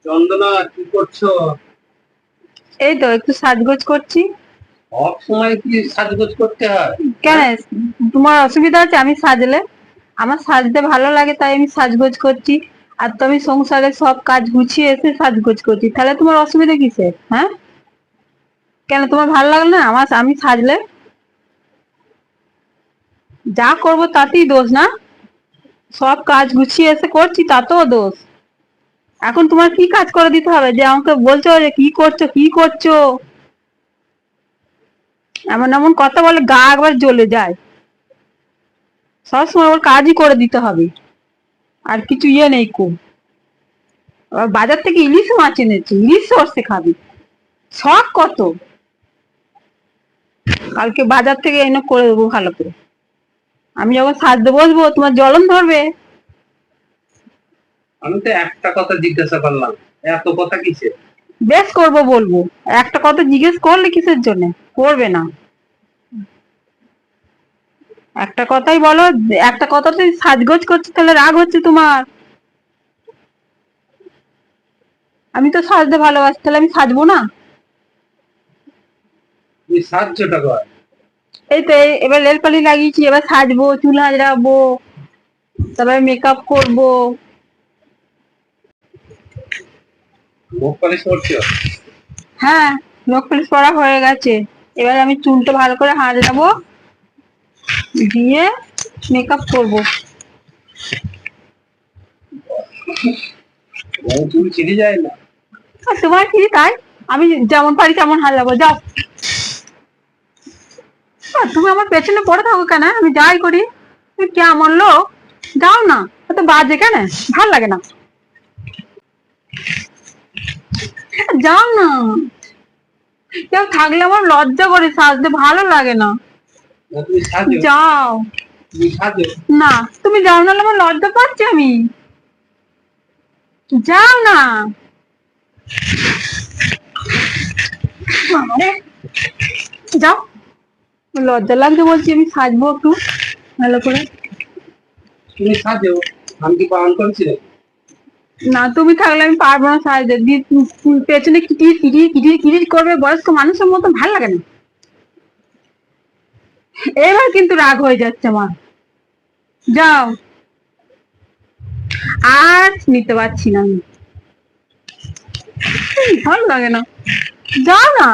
চন্দনা, কি করছো? এই তো একটু সাজগোজ করছি। সব সময় কি সাজগোজ করতে হয়? কেন? হ্যাঁ? তোমার অসুবিধা আছে আমি সাজলে? আমার সাজতে ভালো লাগে তাই আমি সাজগোজ করছি। আর তো আমি সংসারের সব কাজ গুছিয়ে এসে সাজগোজ করছি, তাহলে তোমার অসুবিধা কিসের? হ্যাঁ, কেন তোমার ভালো লাগে না আমি সাজলে? যা করবো তাতেই দোষ না? সব কাজ গুছিয়ে এসে করছি তাতেও দোষ? এখন তোমার কি কাজ করে দিতে হবে যে আমাকে বলছো যে কি করছো কি করছো? এমন এমন কথা বলে গা একবার জ্বলে যায়। সবসময় ওর কাজই করে দিতে হবে, আর কিছু ইয়ে নেই খুব। আবার বাজার থেকে ইলিশ মাছ এনেছি, ইলিশ সর্ষে খাবি, শখ কত! কালকে বাজার থেকে এনে করে দেবো ভালো করে। আমি যখন সাজতে বসবো তোমার জ্বলন ধরবে। আমি তো একটা কথা জিজ্ঞাসা করলাম, এত কথা কিসে? বেশ করবো বলবো। একটা কথা জিজ্ঞেস করলে কিসের জন্য করবে না? একটা কথাই বলো। একটা কথাতে সাজগোজ করছো তাহলে রাগ হচ্ছে তোমার? আমি তো সাজতে ভালোবাসি, তাহলে আমি সাজবো না? তুমি সাজছোটা কর। এই তো এবার নেল পালিশ লাগিয়েছি, এবার সাজবো, চুল আঁচড়াবো, তারপরে মেকআপ করবো। মুখ পালিশ করছো? হ্যাঁ, নখ পালিশ করা হয়ে গেছে। এবার আমি চুলটা ভালো করে আঁচড়াবো, দিয়ে মেকআপ করবো। চুল ছিঁড়ে যায় না? আর তোমার কি তাই? আমি যেমন পারি তেমন হাজাবো, যাও। আর তুমি আমার পেছনে পড়ে থাকো কেন? আমি যাই করি। তুমি কেমন লোক? যাও না, এত বাজে কেন? ভাল লাগে না। যাও না। কেউ থাকলে আমার লজ্জা করে, সাজতে ভালো লাগে না। না, তুমি সাজো। যাও। তুমি সাজো। না, তুমি যাও, নাহলে আমার লজ্জা পাচ্ছি আমি। যাও না। আরে, যাও। লজ্জা লাগছে বলছি, আমি সাজবো একটু ভালো করে। তুমি সাজো, আমি কি বারণ করছি নাকি? না, তুমি থাকলে আমি পারবো না সাজতে। পেছনে কিটির কিটির কিটির কিটির করবে বয়স্ক মানুষের মতো, ভাল লাগে না। এবার কিন্তু রাগ হয়ে যাচ্ছে আমার। যাও। আর নিতে পারছি না আমি। ভালো লাগে না। যাও না।